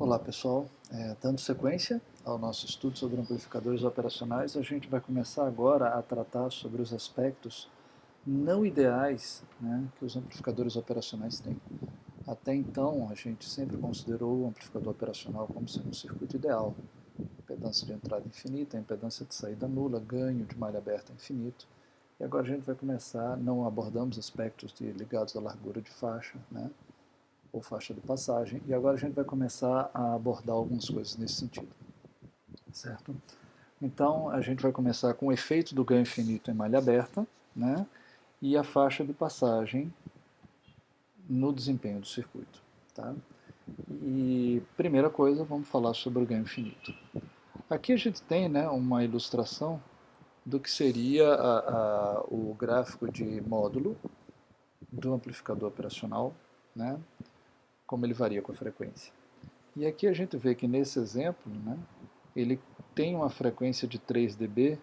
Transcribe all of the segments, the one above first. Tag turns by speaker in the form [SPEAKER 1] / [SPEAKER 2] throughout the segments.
[SPEAKER 1] Olá pessoal, dando sequência ao nosso estudo sobre amplificadores operacionais, a gente vai começar agora a tratar sobre os aspectos não ideais, né, que os amplificadores operacionais têm. Até então, a gente sempre considerou o amplificador operacional como sendo um circuito ideal. Impedância de entrada infinita, impedância de saída nula, ganho de malha aberta infinito. E agora a gente vai começar, não abordamos aspectos ligados à largura de faixa, né, ou faixa de passagem, e agora a gente vai começar a abordar algumas coisas nesse sentido, certo? Então a gente vai começar com o efeito do ganho infinito em malha aberta, né, e a faixa de passagem no desempenho do circuito, tá? E primeira coisa, vamos falar sobre o ganho infinito. Aqui a gente tem, né, uma ilustração do que seria o gráfico de módulo do amplificador operacional, né, como ele varia com a frequência. E aqui a gente vê que nesse exemplo, né, ele tem uma frequência de 3 dB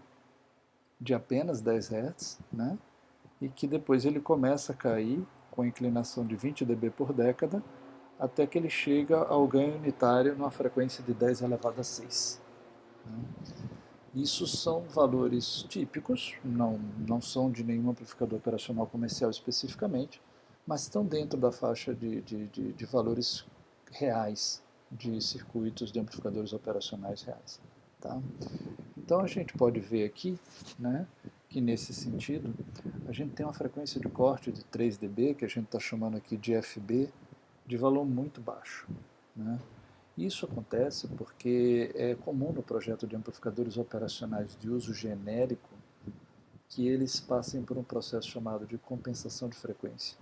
[SPEAKER 1] de apenas 10 Hz, né, e que depois ele começa a cair com inclinação de 20 dB por década, até que ele chega ao ganho unitário numa frequência de 10 elevado a 6. Né. Isso são valores típicos, não são de nenhum amplificador operacional comercial especificamente, mas estão dentro da faixa de valores reais de circuitos de amplificadores operacionais reais. Tá? Então a gente pode ver aqui, né, que nesse sentido a gente tem uma frequência de corte de 3 dB, que a gente está chamando aqui de FB, de valor muito baixo. Né? Isso acontece porque é comum no projeto de amplificadores operacionais de uso genérico que eles passem por um processo chamado de compensação de frequência.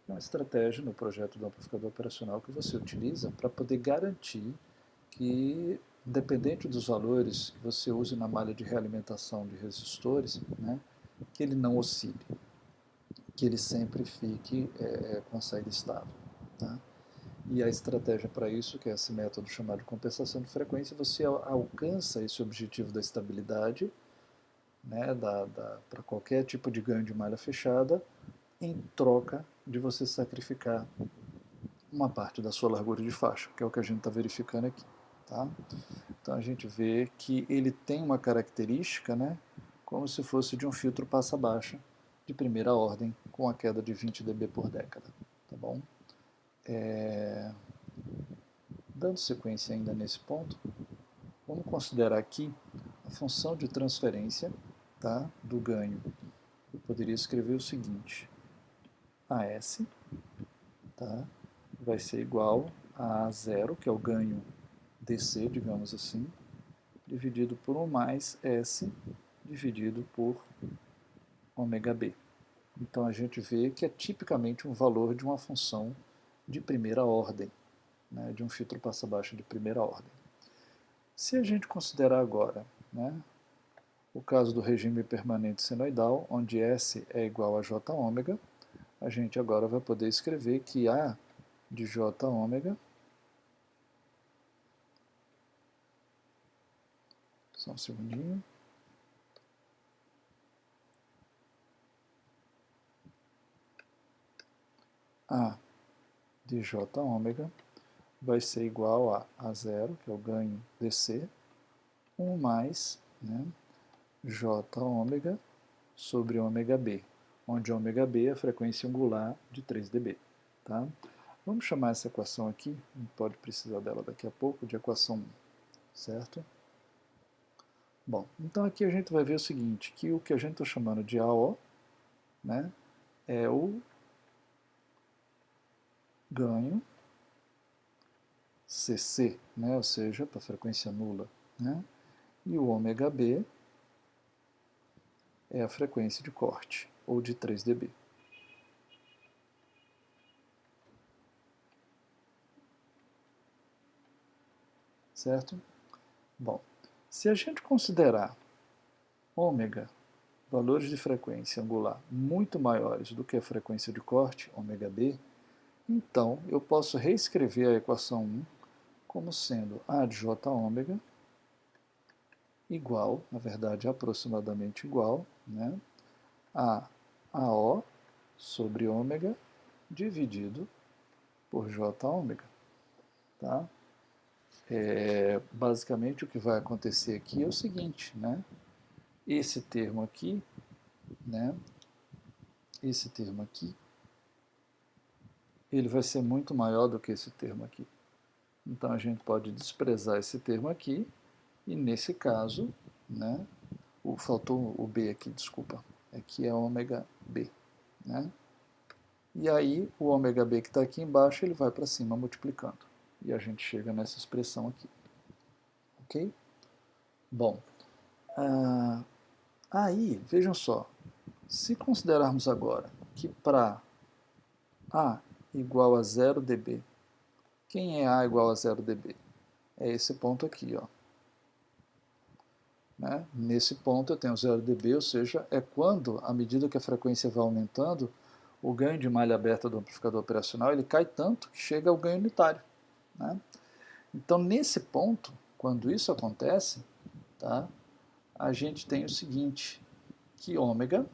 [SPEAKER 1] É uma estratégia no projeto do amplificador operacional que você utiliza para poder garantir que, independente dos valores que você use na malha de realimentação de resistores, né, que ele não oscile, que ele sempre fique com a saída estável. Tá? E a estratégia para isso, que é esse método chamado de compensação de frequência, você alcança esse objetivo da estabilidade, né, para qualquer tipo de ganho de malha fechada, em troca de você sacrificar uma parte da sua largura de faixa, que é o que a gente está verificando aqui. Tá? Então a gente vê que ele tem uma característica, né, como se fosse de um filtro passa-baixa de primeira ordem, com a queda de 20 dB por década. Tá bom? Dando sequência ainda nesse ponto, vamos considerar aqui a função de transferência, tá, do ganho. Eu poderia escrever o seguinte: AS, tá, vai ser igual a A0, que é o ganho DC, digamos assim, dividido por 1 mais S dividido por ômega B. Então a gente vê que é tipicamente um valor de uma função de primeira ordem, né, de um filtro passa-baixa de primeira ordem. Se a gente considerar agora, né, o caso do regime permanente senoidal, onde S é igual a J ômega, a gente agora vai poder escrever que A de J ômega, só um segundinho, A de J ômega vai ser igual a A0, que é o ganho DC, 1 mais, né, J ômega sobre ômega B, onde ômega B é a frequência angular de 3 dB. Tá? Vamos chamar essa equação aqui, a gente pode precisar dela daqui a pouco, de equação 1, certo? Bom, então aqui a gente vai ver o seguinte, que o que a gente está chamando de AO, né, é o ganho CC, né, ou seja, para frequência nula, né, e o ômega B é a frequência de corte, ou de 3 dB. Certo? Bom, se a gente considerar ômega, valores de frequência angular muito maiores do que a frequência de corte, ômega B, então eu posso reescrever a equação 1 como sendo A de J ômega igual, na verdade aproximadamente igual, né, a AO sobre ômega dividido por J ômega. Tá? Basicamente o que vai acontecer aqui é o seguinte, né? Esse termo aqui, né? Esse termo aqui, ele vai ser muito maior do que esse termo aqui. Então a gente pode desprezar esse termo aqui, e nesse caso, né? Faltou o B aqui, desculpa. Aqui é ômega B, né? E aí o ômega B que está aqui embaixo, ele vai para cima multiplicando. E a gente chega nessa expressão aqui. Ok? Bom, aí, vejam só, se considerarmos agora que para A igual a 0 dB, quem é A igual a 0 dB? É esse ponto aqui, ó. Né? Nesse ponto eu tenho 0 dB, ou seja, é quando, à medida que a frequência vai aumentando, o ganho de malha aberta do amplificador operacional ele cai tanto que chega ao ganho unitário. Né? Então, nesse ponto, quando isso acontece, tá, a gente tem o seguinte, que ômega,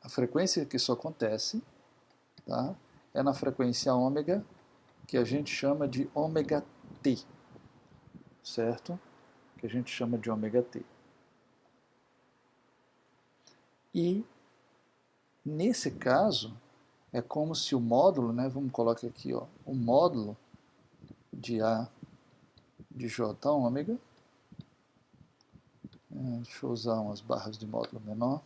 [SPEAKER 1] a frequência que isso acontece, tá, é na frequência ômega, que a gente chama de ômega t, certo? Que a gente chama de ômega t. E, nesse caso, é como se o módulo, né, vamos colocar aqui, ó, o módulo de A de J ômega, deixa eu usar umas barras de módulo menor,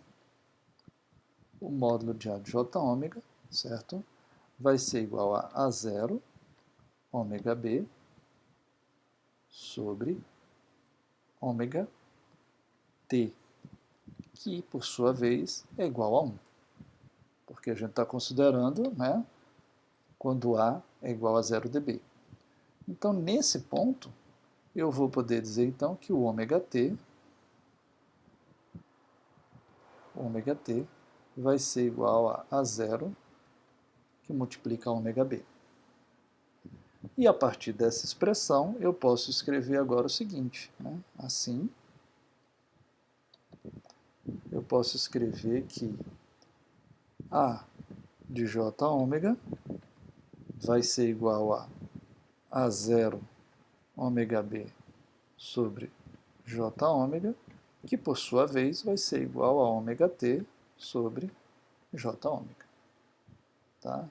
[SPEAKER 1] o módulo de A de J ômega, certo? Vai ser igual a A0 ômega B sobre ômega T, que por sua vez é igual a 1, porque a gente está considerando, né, quando A é igual a 0 dB. Então, nesse ponto, eu vou poder dizer então que o ômega T vai ser igual a 0, que multiplica ômega B. E a partir dessa expressão, eu posso escrever agora o seguinte, né? Assim, eu posso escrever que A de J ômega vai ser igual a A0 ômega B sobre J ômega, que por sua vez vai ser igual a ômega T sobre J ômega. Tá?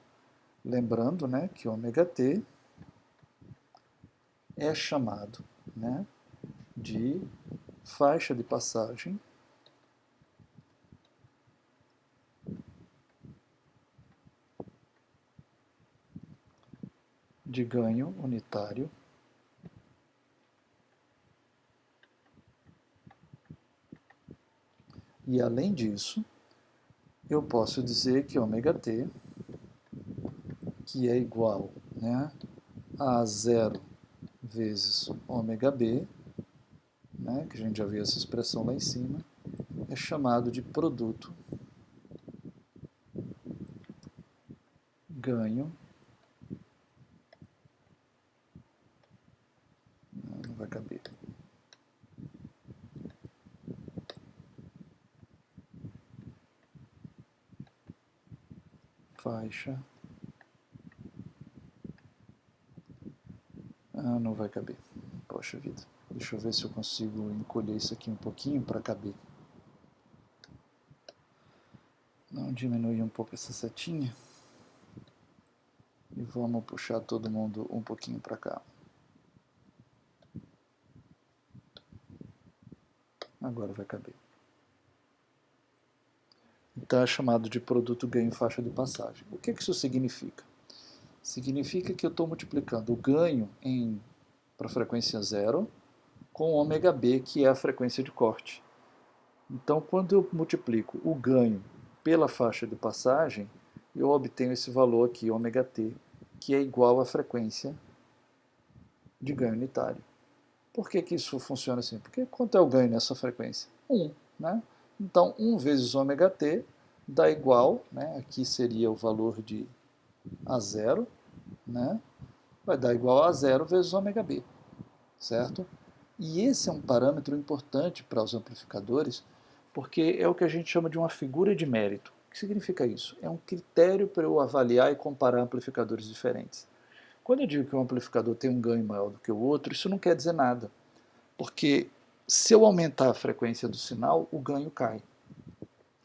[SPEAKER 1] Lembrando, né, que ômega T é chamado, né, de faixa de passagem de ganho unitário e, além disso, eu posso dizer que ômega T, que é igual, né, a 0 vezes ômega B, né, que a gente já viu essa expressão lá em cima, é chamado de produto ganho, não vai caber, faixa, não vai caber, poxa vida, deixa eu ver se eu consigo encolher isso aqui um pouquinho para caber. Não, diminuir um pouco essa setinha e vamos puxar todo mundo um pouquinho para cá. Agora vai caber. Então é chamado de produto ganho faixa de passagem. O que isso significa? Significa que eu estou multiplicando o ganho para a frequência zero com ômega B, que é a frequência de corte. Então, quando eu multiplico o ganho pela faixa de passagem, eu obtenho esse valor aqui, ômega T, que é igual à frequência de ganho unitário. Por que isso funciona assim? Porque quanto é o ganho nessa frequência? 1. Né? Então, 1 vezes ômega T dá igual, né? Aqui seria o valor de A0, né? Vai dar igual a 0 vezes ômega B, certo? E esse é um parâmetro importante para os amplificadores, porque é o que a gente chama de uma figura de mérito. O que significa isso? É um critério para eu avaliar e comparar amplificadores diferentes. Quando eu digo que um amplificador tem um ganho maior do que o outro, isso não quer dizer nada, porque se eu aumentar a frequência do sinal, o ganho cai,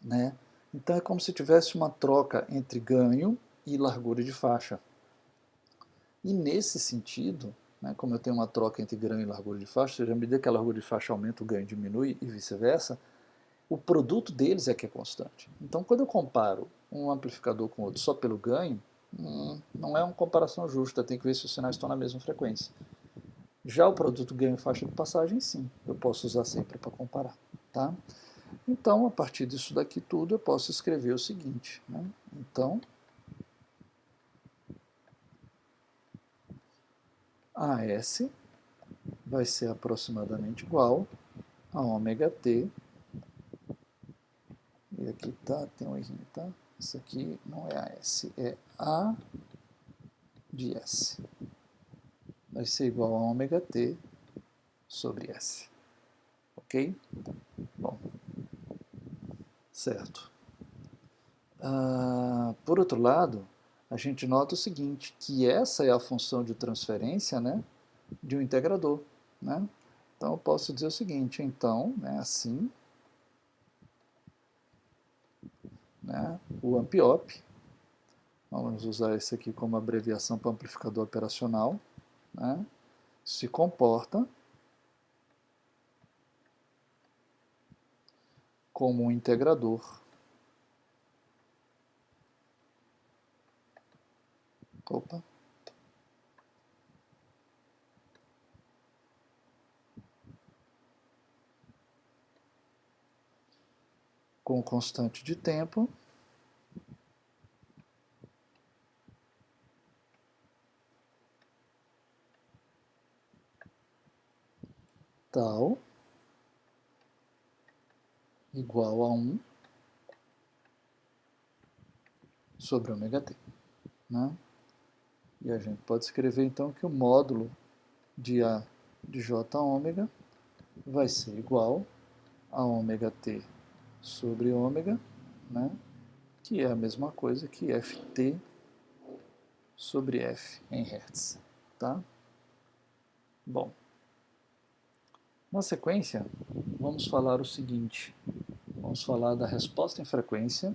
[SPEAKER 1] né? Então é como se tivesse uma troca entre ganho e largura de faixa. E nesse sentido, né, como eu tenho uma troca entre ganho e largura de faixa, ou seja, à medida que a largura de faixa aumenta, o ganho diminui e vice-versa, o produto deles é que é constante. Então, quando eu comparo um amplificador com outro só pelo ganho, não é uma comparação justa, tem que ver se os sinais estão na mesma frequência. Já o produto ganho faixa de passagem, sim, eu posso usar sempre para comparar. Tá? Então, a partir disso daqui tudo, eu posso escrever o seguinte. Né? Então, AS vai ser aproximadamente igual a ômega T, e aqui tá, tem um errinho, tá? Isso aqui não é AS, é A de S. Vai ser igual a ômega T sobre S. Ok? Bom, certo. Por outro lado, a gente nota o seguinte, que essa é a função de transferência, né, de um integrador. Né? Então, eu posso dizer o seguinte, então, né, assim, né, o ampiop, vamos usar esse aqui como abreviação para amplificador operacional, né, se comporta como um integrador com constante de tempo tal igual a 1 sobre ômega t. Né? E a gente pode escrever então que o módulo de A de J ômega vai ser igual a ômega t sobre ômega, né? Que é a mesma coisa que Ft sobre F em Hertz. Tá? Bom, na sequência, vamos falar o seguinte. Vamos falar da resposta em frequência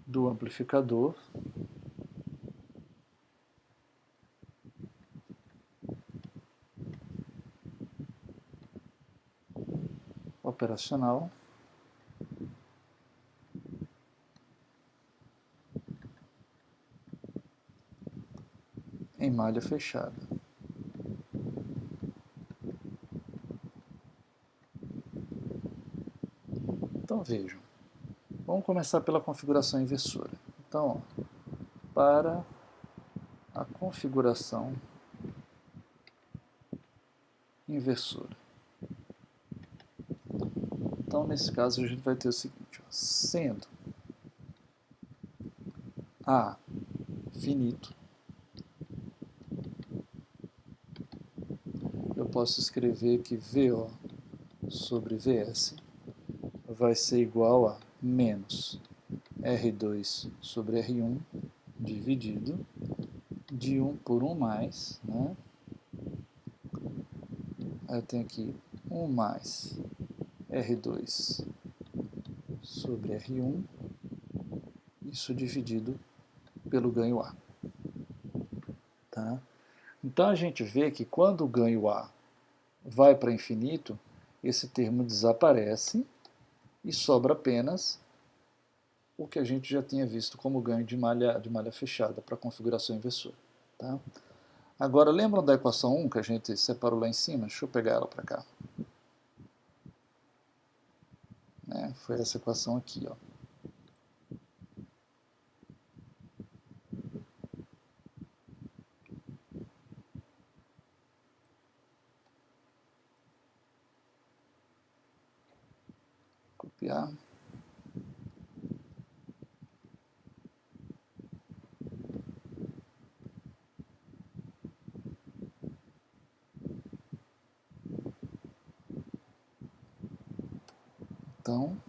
[SPEAKER 1] do amplificador operacional em malha fechada. Então vejam, vamos começar pela configuração inversora. Então, ó, para a configuração inversora. Então, nesse caso, a gente vai ter o seguinte, ó, sendo A finito, eu posso escrever que VO sobre VS vai ser igual a menos R2 sobre R1 dividido de 1 por 1 mais, né? Aí eu tenho aqui 1 mais R2 sobre R1, isso dividido pelo ganho A. Tá? Então a gente vê que quando o ganho A vai para infinito, esse termo desaparece e sobra apenas o que a gente já tinha visto como ganho de malha fechada para a configuração inversora. Tá? Agora, lembram da equação 1 que a gente separou lá em cima? Deixa eu pegar ela para cá. Né? Foi essa equação aqui. Ó. Copiar. Então,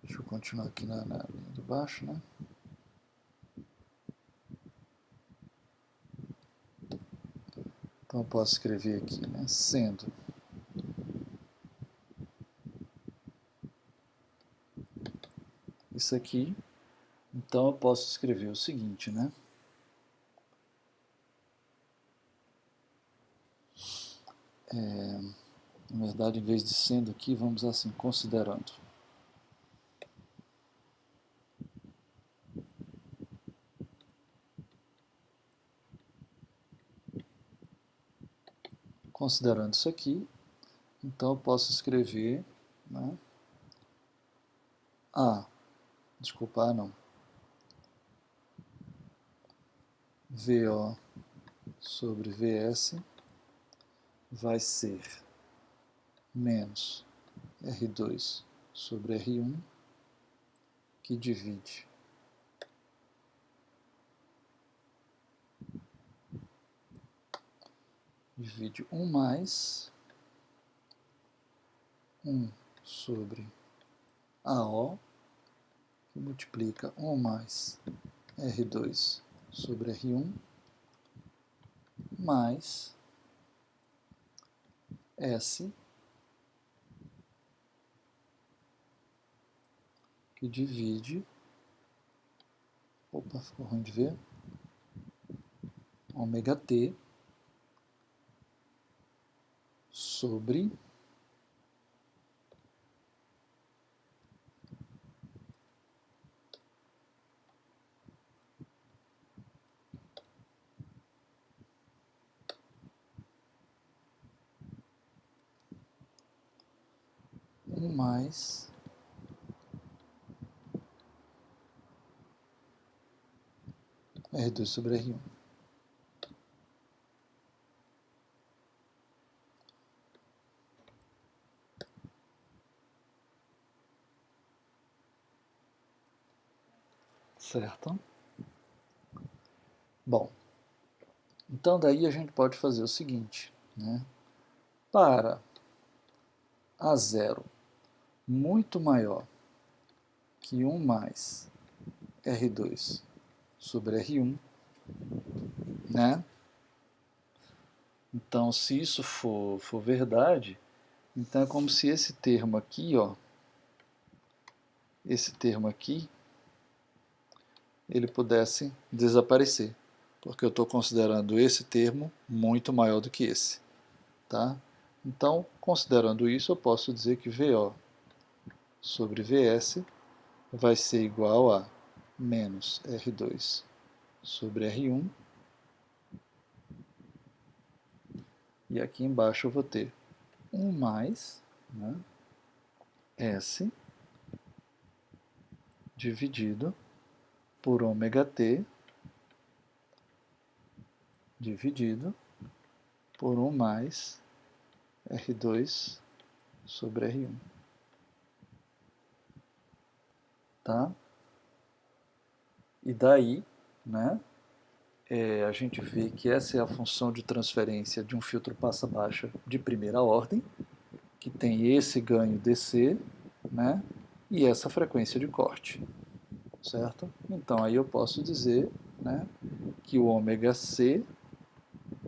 [SPEAKER 1] deixa eu continuar aqui na linha de baixo, né? Então eu posso escrever aqui, né? Sendo isso aqui, então eu posso escrever o seguinte, né? Na verdade, em vez de sendo aqui, vamos assim, considerando. Considerando isso aqui, então eu posso escrever, né? Desculpa, não. VO sobre VS vai ser menos R2 sobre R1, que divide divide 1 mais 1 sobre AO, que multiplica 1 mais R2 sobre R1, mais S, que divide, opa, ficou ruim de ver, ômega T sobre um mais R2 sobre R1. Certo? Bom, então daí a gente pode fazer o seguinte, né? Para A0 muito maior que 1 mais R2 sobre R1, né? Então, se isso for verdade, então é como se esse termo aqui, ó, esse termo aqui, ele pudesse desaparecer, porque eu estou considerando esse termo muito maior do que esse, tá? Então, considerando isso, eu posso dizer que VO sobre VS vai ser igual a menos R2 sobre R1, e aqui embaixo eu vou ter 1 mais, né, S dividido por ômega T dividido por 1 mais R2 sobre R1. Tá? E daí, né, a gente vê que essa é a função de transferência de um filtro passa-baixa de primeira ordem, que tem esse ganho DC, né, e essa frequência de corte, certo? Então aí eu posso dizer, né, que o ômega C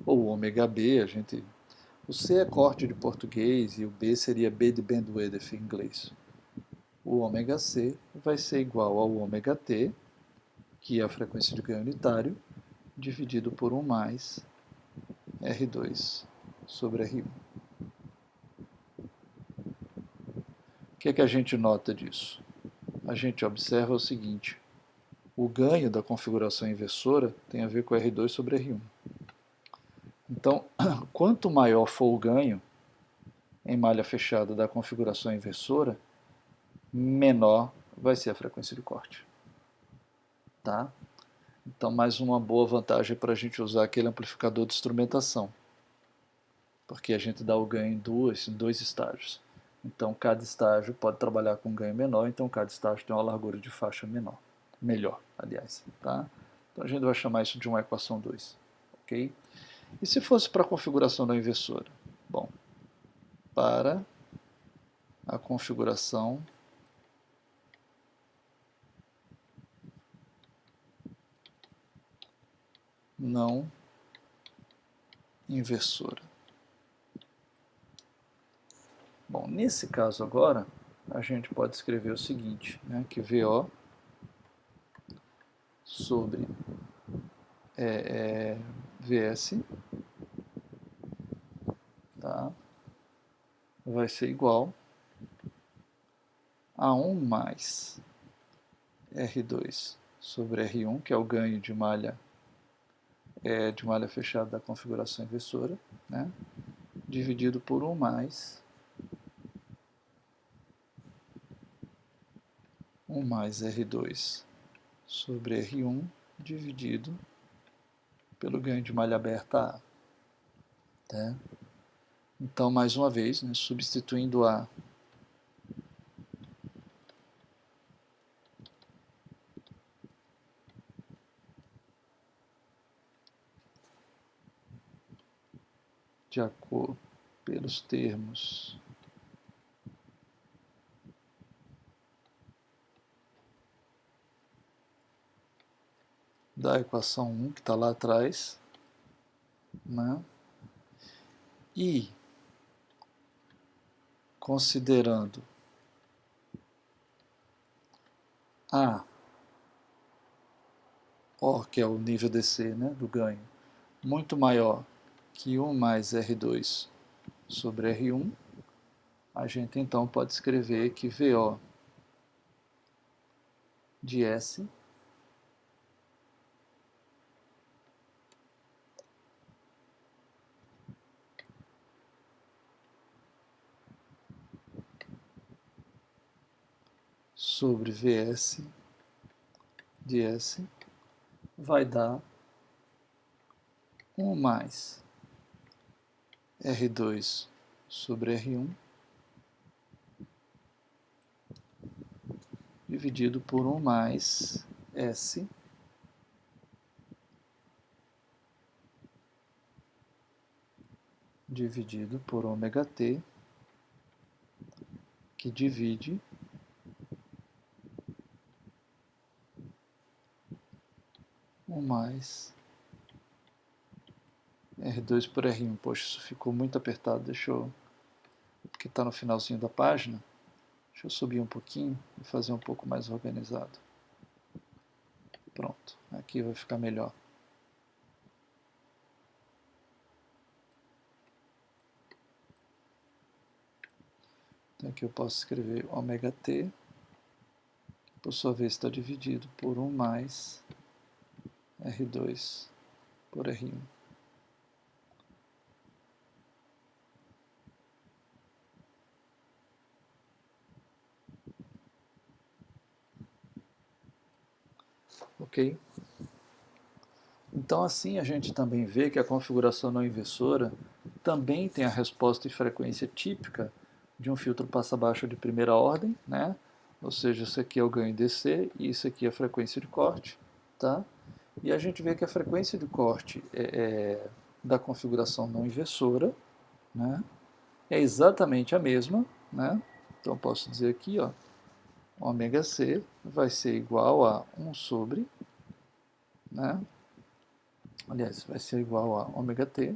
[SPEAKER 1] ou ômega B, o C é corte de português e o B seria B de bandwidth em inglês. O ômega C vai ser igual ao ômega T, que é a frequência de ganho unitário, dividido por 1 mais R2 sobre R1. O que é que a gente nota disso? A gente observa o seguinte: o ganho da configuração inversora tem a ver com R2 sobre R1. Então, quanto maior for o ganho em malha fechada da configuração inversora, menor vai ser a frequência de corte. Tá? Então, mais uma boa vantagem para a gente usar aquele amplificador de instrumentação, porque a gente dá o ganho em dois estágios. Então, cada estágio pode trabalhar com um ganho menor, então cada estágio tem uma largura de faixa melhor, aliás. Tá? Então, a gente vai chamar isso de uma equação 2. Okay? E se fosse para a configuração da inversora? Bom, para a configuração não inversora. Bom, nesse caso agora, a gente pode escrever o seguinte, né, que VO sobre VS, tá, vai ser igual a 1 mais R2 sobre R1, que é o ganho de malha fechada da configuração inversora, né, dividido por 1 mais 1 mais R2 sobre R1 dividido pelo ganho de malha aberta A. Tá? Então, mais uma vez, né, substituindo A de acordo pelos termos da equação 1, que está lá atrás, né? E considerando A, O, que é o nível DC, né, do ganho, muito maior que 1 mais R2 sobre R1, a gente então pode escrever que VO de S sobre VS de S vai dar 1 mais R2 sobre R1 dividido por 1 mais S dividido por ômega t, que divide um mais R2 por R1. Poxa, isso ficou muito apertado, porque está no finalzinho da página. Deixa eu subir um pouquinho e fazer um pouco mais organizado. Pronto, aqui vai ficar melhor. Então aqui eu posso escrever ômega t, que por sua vez está dividido por 1 mais R2 por R1. Ok? Então assim a gente também vê que a configuração não inversora também tem a resposta e frequência típica de um filtro passa-baixa de primeira ordem, né? Ou seja, isso aqui é o ganho DC e isso aqui é a frequência de corte, tá? E a gente vê que a frequência de corte da configuração não inversora, né, é exatamente a mesma, né? Então eu posso dizer aqui, ó, ômega C vai ser igual a 1 sobre, né? Aliás, vai ser igual a ômega t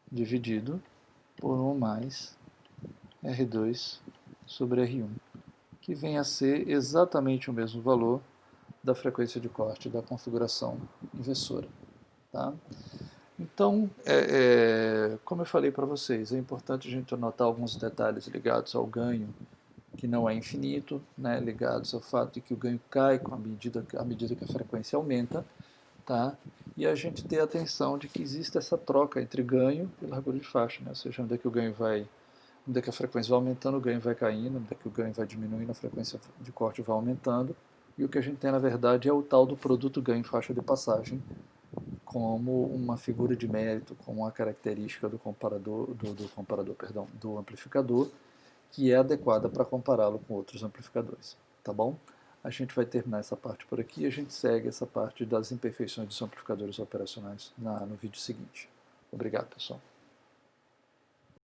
[SPEAKER 1] dividido por 1 mais R2 sobre R1, que vem a ser exatamente o mesmo valor da frequência de corte da configuração inversora. Tá? Então, como eu falei para vocês, é importante a gente anotar alguns detalhes ligados ao ganho, que não é infinito, né, ligados ao fato de que o ganho cai à medida que a frequência aumenta, tá? E a gente ter atenção de que existe essa troca entre ganho e largura de faixa, né? Ou seja, onde é que o ganho vai, onde é que a frequência vai aumentando, o ganho vai caindo, onde é que o ganho vai diminuindo, a frequência de corte vai aumentando, e o que a gente tem na verdade é o tal do produto ganho faixa de passagem, como uma figura de mérito, como uma característica do do amplificador, que é adequada para compará-lo com outros amplificadores, tá bom? A gente vai terminar essa parte por aqui e a gente segue essa parte das imperfeições dos amplificadores operacionais no vídeo seguinte. Obrigado, pessoal.